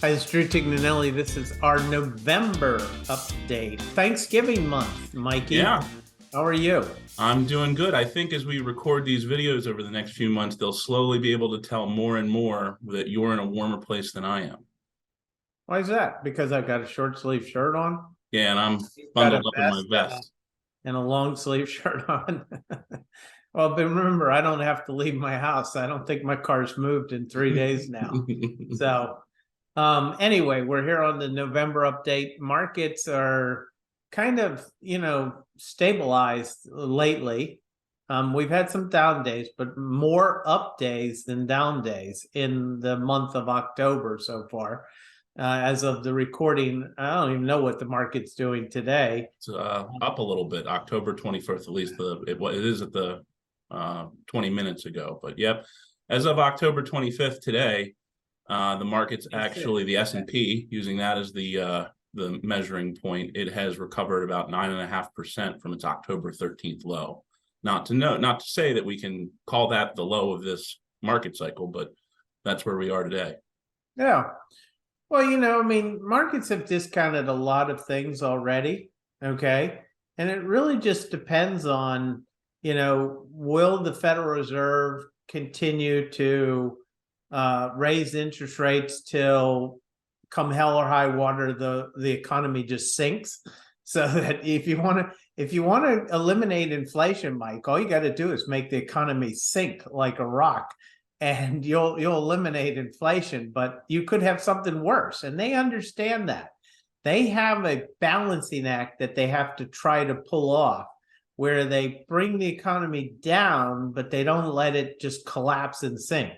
Hi, it's Drew Tignanelli. This is our November update. Thanksgiving month, Mikey. Yeah, How are you? I'm doing good. I think as we record these videos over the next few months, they'll slowly be able to tell more and more that you're in a warmer place than I am. Why is that? Because I've got a short sleeve shirt on, Yeah, and I'm got a bundled up in my vest vest. and a long sleeve shirt on. Well, but remember, I don't have to leave my house. I don't think my car's moved in 3 days now. So, anyway, we're here on the November update. Markets are kind of, stabilized lately. We've had some down days, but more up days than down days in the month of October so far. As of the recording, I don't even know what the market's doing today. It's up a little bit, October 21st, at least it is at the 20 minutes ago. But yep, as of October 25th today, the market's actually the S&P, using that as the measuring point, it has recovered about 9.5% from its October 13th low. Not to say that we can call that the low of this market cycle, but that's where we are today. Yeah. Well, markets have discounted a lot of things already. Okay. And it really just depends on, will the Federal Reserve continue to raise interest rates till come hell or high water, the economy just sinks. So that if you want to eliminate inflation, Mike, all you got to do is make the economy sink like a rock, and you'll eliminate inflation. But you could have something worse, and they understand that. They have a balancing act that they have to try to pull off, where they bring the economy down, but they don't let it just collapse and sink.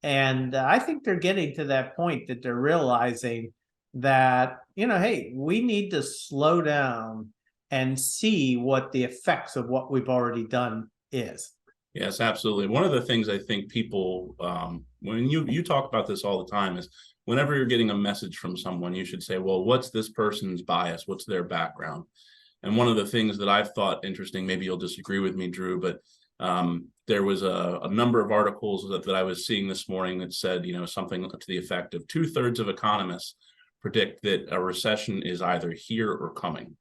And I think they're getting to that point that they're realizing that, hey, we need to slow down and see what the effects of what we've already done is. Yes, absolutely. One of the things I think people, when you talk about this all the time, is whenever you're getting a message from someone, you should say, well, what's this person's bias? What's their background? And one of the things that I've thought interesting, maybe you'll disagree with me, Drew, but there was a number of articles that I was seeing this morning that said, something to the effect of 2/3 of economists predict that a recession is either here or coming.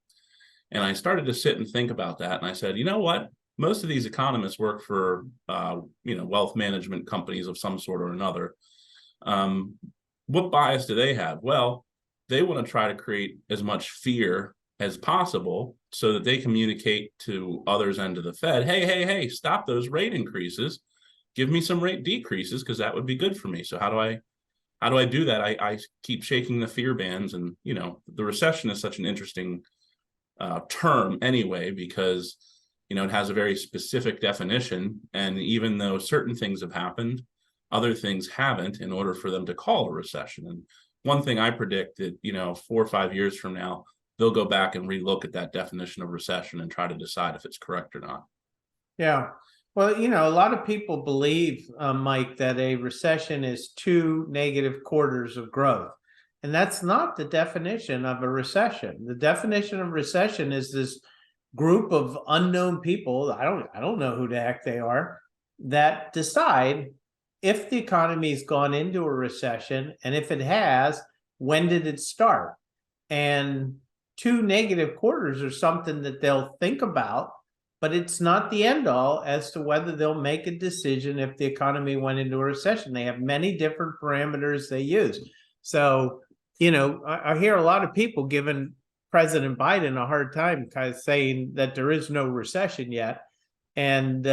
And I started to sit and think about that. And I said, you know what? Most of these economists work for, wealth management companies of some sort or another. What bias do they have? Well, they want to try to create as much fear as possible so that they communicate to others and to the Fed, hey, stop those rate increases. Give me some rate decreases because that would be good for me. So how do I do that? I keep shaking the fear bands. And, the recession is such an interesting term anyway, because, it has a very specific definition. And even though certain things have happened, other things haven't in order for them to call a recession. And one thing I predict that, 4 or 5 years from now, they'll go back and relook at that definition of recession and try to decide if it's correct or not. Yeah. Well, a lot of people believe, Mike, that a recession is 2 negative quarters of growth. And that's not the definition of a recession. The definition of recession is this group of unknown people, I don't know who the heck they are, that decide if the economy's gone into a recession, and if it has, when did it start? And 2 negative quarters are something that they'll think about, but it's not the end all as to whether they'll make a decision if the economy went into a recession. They have many different parameters they use. So, I hear a lot of people giving President Biden a hard time, kind of saying that there is no recession yet. And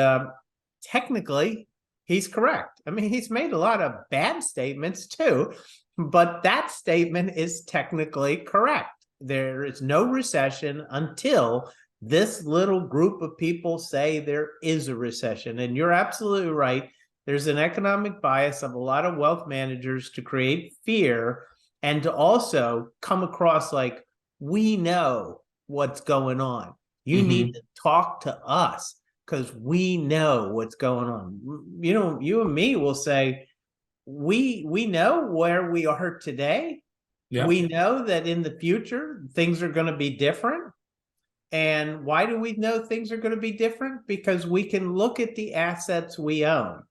technically, he's correct. I mean, he's made a lot of bad statements too, but that statement is technically correct. There is no recession until this little group of people say there is a recession. And you're absolutely right. There's an economic bias of a lot of wealth managers to create fear and to also come across like, we know what's going on. You need to talk to us because we know what's going on. You and me will say, we know where we are today. Yeah. We know that in the future, things are going to be different. And why do we know things are going to be different? Because we can look at the assets we own.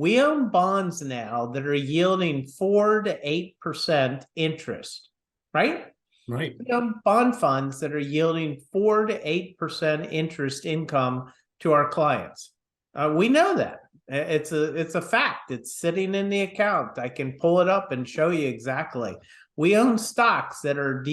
We own bonds now that are yielding 4 to 8% interest, right? Right. We own bond funds that are yielding 4 to 8% interest income to our clients. We know that. It's a fact. It's sitting in the account. I can pull it up and show you exactly. We own stocks that are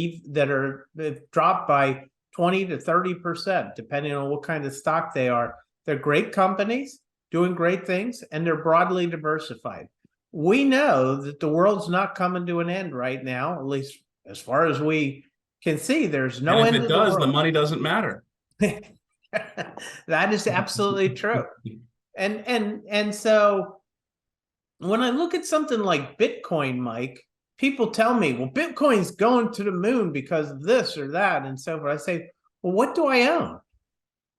dropped by 20 to 30%, depending on what kind of stock they are. They're great companies doing great things, and they're broadly diversified. We know that the world's not coming to an end right now, at least as far as we can see. There's no And end if it to does, the the world. money doesn't matter. That is absolutely true. And so when I look at something like Bitcoin, Mike, people tell me, well, Bitcoin's going to the moon because of this or that and so forth. I say, well, what do I own?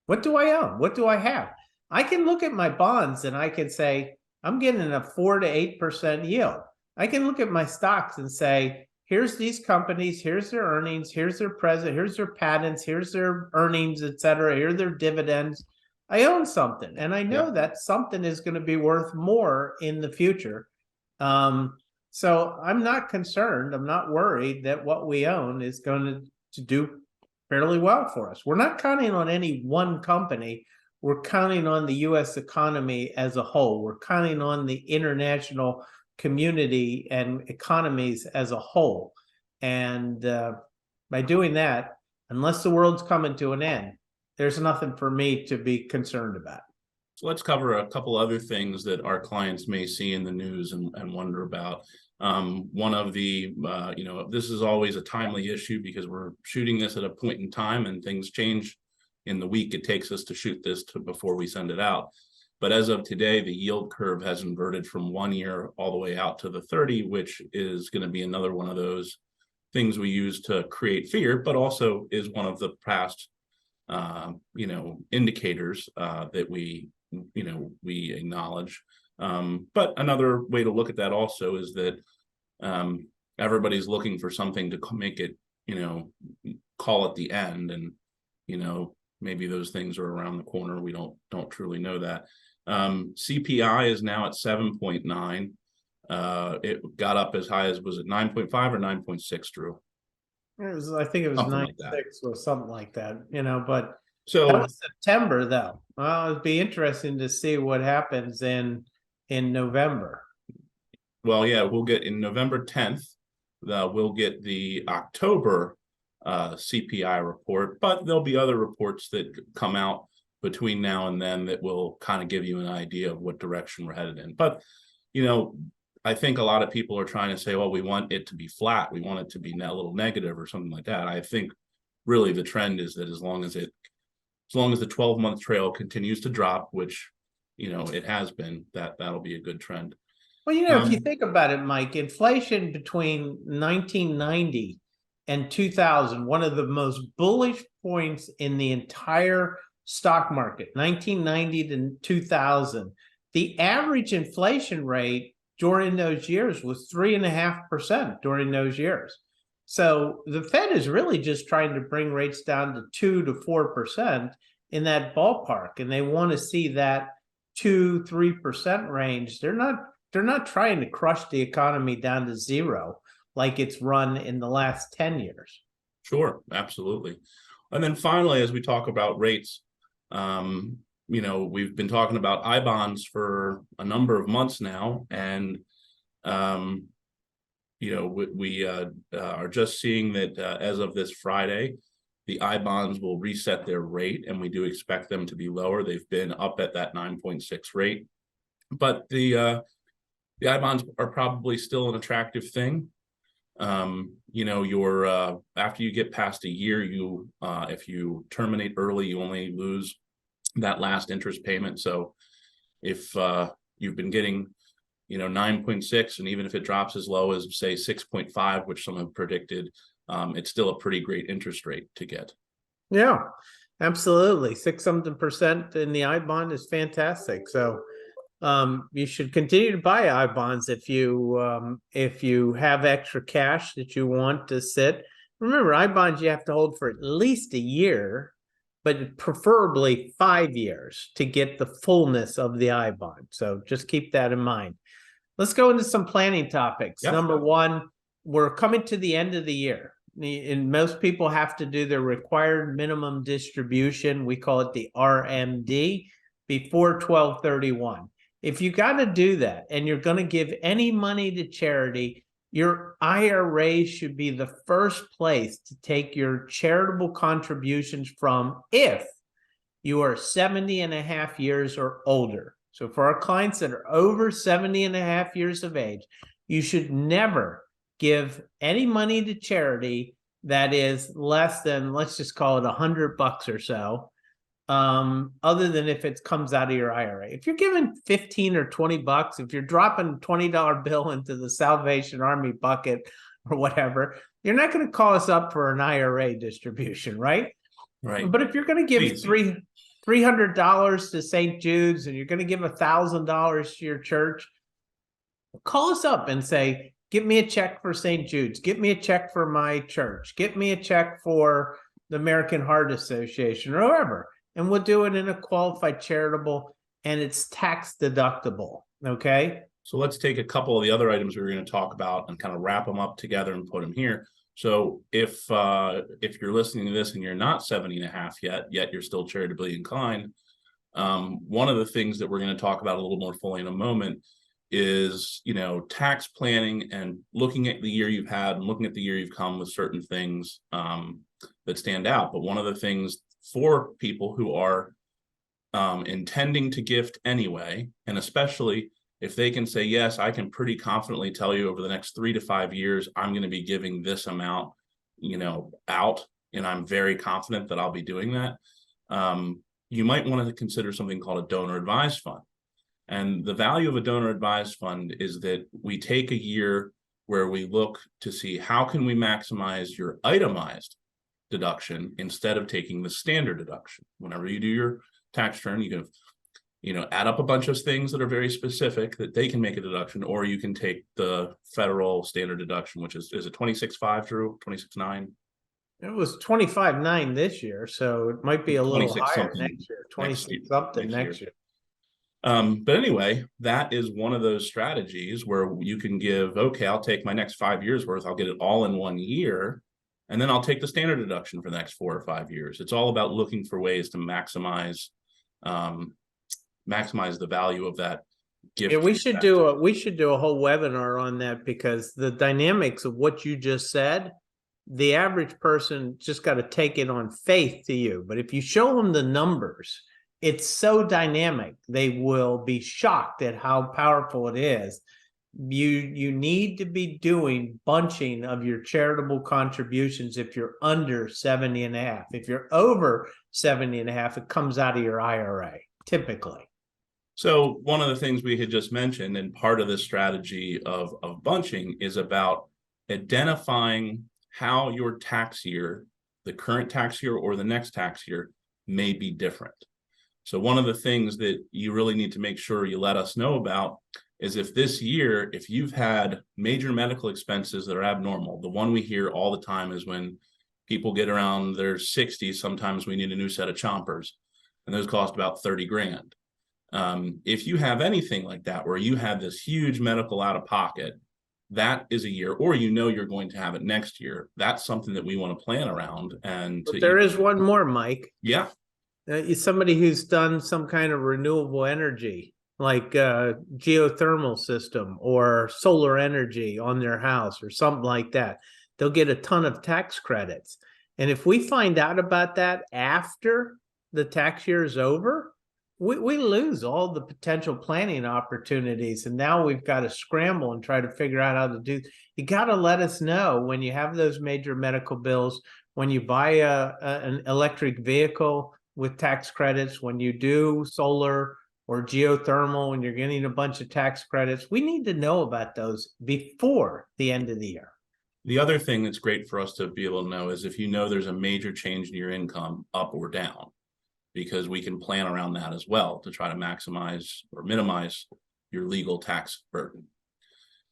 What do I own? What do I have? I can look at my bonds and I can say, I'm getting a 4 to 8% yield. I can look at my stocks and say, here's these companies, here's their earnings, here's their present, here's their patents, here's their earnings, et cetera, here are their dividends. I own something, and I know that something is going to be worth more in the future. So I'm not concerned. I'm not worried that what we own is going to do fairly well for us. We're not counting on any one company. We're counting on the U.S. economy as a whole. We're counting on the international community and economies as a whole. And by doing that, unless the world's coming to an end, there's nothing for me to be concerned about. So let's cover a couple other things that our clients may see in the news and wonder about. One of the, this is always a timely issue because we're shooting this at a point in time and things change in the week it takes us to shoot this before we send it out. But as of today, the yield curve has inverted from 1 year all the way out to the 30, which is going to be another one of those things we use to create fear, but also is one of the past indicators that we acknowledge. But another way to look at that also is that everybody's looking for something to make it, call it the end. And, maybe those things are around the corner. We don't truly know that. CPI is now at 7.9. It got up as high as, was it 9.5 or 9.6, Drew? I think it was 9.6 or something like that, but so that was September though. Well, it'd be interesting to see what happens in November. Well, yeah, we'll get in November 10th, we'll get the October CPI report, but there'll be other reports that come out between now and then that will kind of give you an idea of what direction we're headed in. But, I think a lot of people are trying to say, well, we want it to be flat. We want it to be a little negative or something like that. I think really the trend is that as long as the 12-month trail continues to drop, which, it has been, that'll be a good trend. Well, if you think about it, Mike, inflation between 1990 and 2000, one of the most bullish points in the entire stock market, 1990 to 2000, the average inflation rate during those years was 3.5% during those years. So the Fed is really just trying to bring rates down to 2 to 4% in that ballpark, and they want to see that 2-3% range. They're not trying to crush the economy down to zero like it's run in the last 10 years. Sure, absolutely. And then finally, as we talk about rates, we've been talking about I-bonds for a number of months now, and we are just seeing that as of this Friday, the I-bonds will reset their rate, and we do expect them to be lower. They've been up at that 9.6 rate, but the I-bonds are probably still an attractive thing. After you get past a year, if you terminate early, you only lose that last interest payment. So if you've been getting 9.6, and even if it drops as low as say 6.5, which some have predicted, it's still a pretty great interest rate to get. Yeah, absolutely. 6-something% in the I-bond is fantastic. So you should continue to buy I-bonds if you have extra cash that you want to sit. Remember, I-bonds you have to hold for at least a year but preferably 5 years to get the fullness of the I bond. So just keep that in mind. Let's go into some planning topics. Yep. Number one, we're coming to the end of the year. And most people have to do their required minimum distribution. We call it the RMD before 12/31. If you got to do that and you're going to give any money to charity, your IRA should be the first place to take your charitable contributions from if you are 70 and a half years or older. So for our clients that are over 70 and a half years of age, you should never give any money to charity that is less than, let's just call it $100 or so, other than if it comes out of your IRA. If you're giving 15 or $20, if you're dropping $20 bill into the Salvation Army bucket or whatever, you're not going to call us up for an IRA distribution, right? Right. But if you're going to give $300 to St. Jude's and you're going to give $1,000 to your church, call us up and say, give me a check for St. Jude's, get me a check for my church, get me a check for the American Heart Association or whoever. And we'll do it in a qualified charitable, and it's tax deductible. Okay. So let's take a couple of the other items we were going to talk about and kind of wrap them up together and put them here. So if you're listening to this and you're not 70 and a half yet you're still charitably inclined, one of the things that we're going to talk about a little more fully in a moment is, tax planning and looking at the year you've had and looking at the year you've come with certain things that stand out. But one of the things for people who are intending to gift anyway, and especially if they can say, yes, I can pretty confidently tell you over the next 3 to 5 years, I'm going to be giving this amount, out, and I'm very confident that I'll be doing that. You might want to consider something called a donor advised fund. And the value of a donor advised fund is that we take a year where we look to see how can we maximize your itemized deduction instead of taking the standard deduction. Whenever you do your tax return, you can add up a bunch of things that are very specific that they can make a deduction, or you can take the federal standard deduction, which is it 26.5, Drew? 26.9? It was 25.9 this year, so it might be a little higher something next year, 26 something next year. But anyway, that is one of those strategies where you can give, okay, I'll take my next 5 years worth, I'll get it all in 1 year, and then I'll take the standard deduction for the next 4 or 5 years. It's all about looking for ways to maximize the value of that gift. Yeah, we should do a whole webinar on that, because the dynamics of what you just said, the average person just got to take it on faith to you. But if you show them the numbers, it's so dynamic, they will be shocked at how powerful it is. You need to be doing bunching of your charitable contributions if you're under 70 and a half. If you're over 70 and a half, it comes out of your IRA, typically. So one of the things we had just mentioned, and part of this strategy of bunching, is about identifying how your tax year, the current tax year or the next tax year, may be different. So one of the things that you really need to make sure you let us know about is if this year, if you've had major medical expenses that are abnormal. The one we hear all the time is when people get around their 60s, sometimes we need a new set of chompers, and those cost about 30 grand. If you have anything like that, where you have this huge medical out of pocket, that is a year, or you're going to have it next year. That's something that we want to plan around. And but there is one more, Mike. Yeah. Somebody who's done some kind of renewable energy, like a geothermal system or solar energy on their house or something like that. They'll get a ton of tax credits. And if we find out about that after the tax year is over, we lose all the potential planning opportunities. And now we've got to scramble and try to figure out how to do. You got to let us know when you have those major medical bills, when you buy an electric vehicle with tax credits, when you do solar or geothermal and you're getting a bunch of tax credits. We need to know about those before the end of the year. The other thing that's great for us to be able to know is if there's a major change in your income, up or down, because we can plan around that as well to try to maximize or minimize your legal tax burden.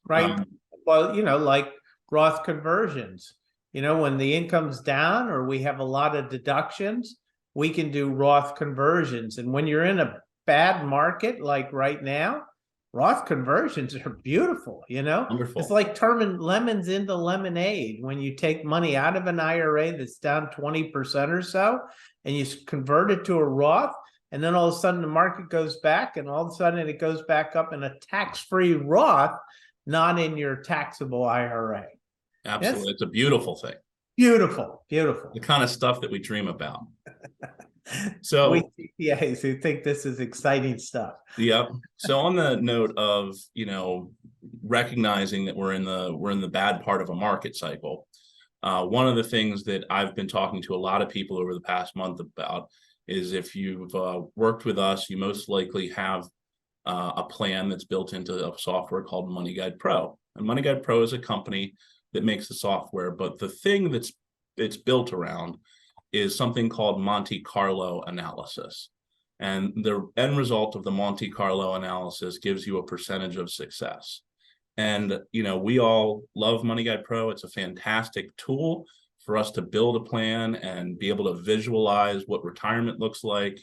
Right. Well, like Roth conversions, when the income's down or we have a lot of deductions, we can do Roth conversions. And when you're in a bad market like right now, Roth conversions are beautiful, you know? Wonderful. It's like turning lemons into lemonade when you take money out of an IRA that's down 20% or so, and you convert it to a Roth, and then all of a sudden the market goes back, and all of a sudden it goes back up in a tax-free Roth, not in your taxable IRA. Absolutely. It's a beautiful thing. Beautiful, beautiful. The kind of stuff that we dream about. So we CPAs who think this is exciting stuff. Yep. So on the note of, recognizing that we're in the bad part of a market cycle, one of the things that I've been talking to a lot of people over the past month about is, if you've worked with us, you most likely have a plan that's built into a software called MoneyGuide Pro. And MoneyGuide Pro is a company that makes the software, but the thing that's it's built around is something called Monte Carlo analysis. And the end result of the Monte Carlo analysis gives you a percentage of success. And, we all love MoneyGuide Pro. It's a fantastic tool for us to build a plan and be able to visualize what retirement looks like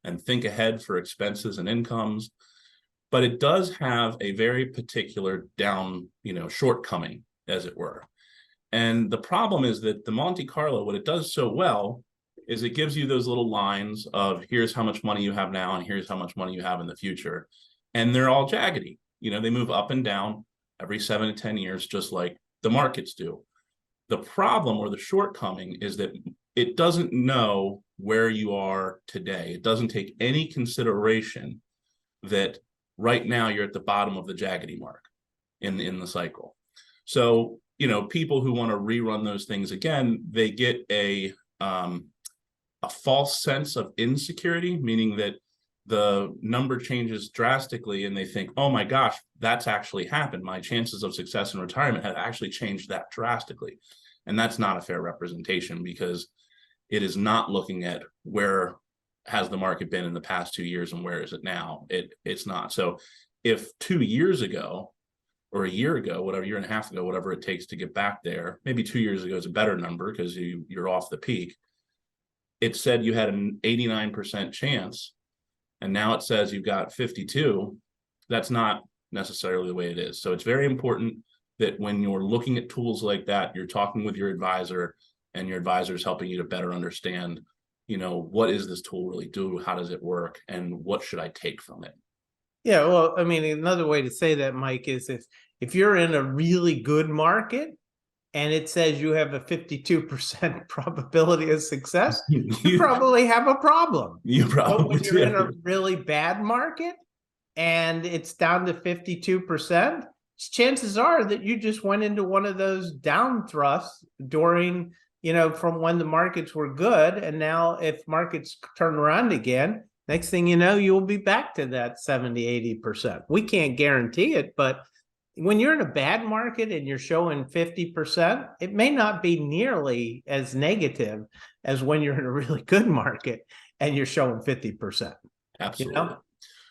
and think ahead for expenses and incomes. But it does have a very particular shortcoming, as it were. And the problem is that the Monte Carlo, what it does so well is it gives you those little lines of, here's how much money you have now and here's how much money you have in the future. And they're all jaggedy. They move up and down every 7 to 10 years, just like the markets do. The problem, or the shortcoming, is that it doesn't know where you are today. It doesn't take any consideration that right now you're at the bottom of the jaggedy mark in the cycle. So, people who want to rerun those things again, they get a false sense of insecurity, meaning that the number changes drastically and they think, oh my gosh, that's actually happened. My chances of success in retirement have actually changed that drastically. And that's not a fair representation, because it is not looking at where has the market been in the past 2 years and where is it now. It's not. So if 2 years ago or a year ago, whatever, year and a half ago, whatever it takes to get back there, maybe 2 years ago is a better number because you're off the peak. It said you had an 89% chance, and now it says you've got 52. That's not necessarily the way it is. So it's very important that when you're looking at tools like that, you're talking with your advisor, and your advisor is helping you to better understand, what is this tool really do? How does it work? And what should I take from it? Yeah, well, I mean, another way to say that, Mike, is if you're in a really good market and it says you have a 52% probability of success, you probably have a problem. You probably But when you're in a really bad market and it's down to 52%, chances are that you just went into one of those down thrusts during, from when the markets were good. And now if markets turn around again, next thing you know, you'll be back to that 70, 80%. We can't guarantee it, but when you're in a bad market and you're showing 50%, it may not be nearly as negative as when you're in a really good market and you're showing 50%. Absolutely.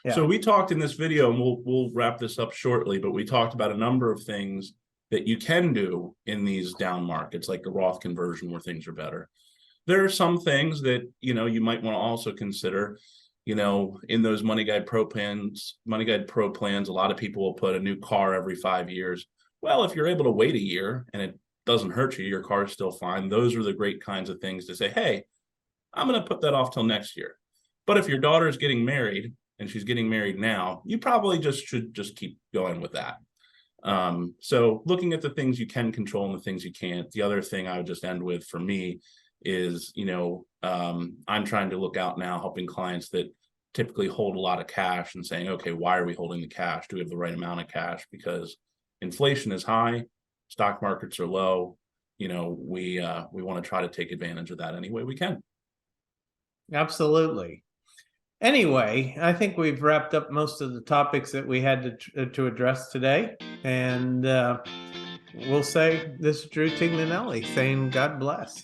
Yeah. So we talked in this video, and we'll wrap this up shortly, but we talked about a number of things that you can do in these down markets, like the Roth conversion where things are better. There are some things that, you might want to also consider. In those MoneyGuide Pro plans, a lot of people will put a new car every 5 years. Well, if you're able to wait a year and it doesn't hurt you, your car's still fine. Those are the great kinds of things to say, hey, I'm going to put that off till next year. But if your daughter is getting married and she's getting married now, you probably should keep going with that. So looking at the things you can control and the things you can't. The other thing I would just end with for me is, I'm trying to look out now, helping clients that typically hold a lot of cash and saying, okay, why are we holding the cash? Do we have the right amount of cash? Because inflation is high, stock markets are low. We want to try to take advantage of that any way we can. Absolutely. Anyway, I think we've wrapped up most of the topics that we had to address today. And we'll say this is Drew Tignanelli saying God bless.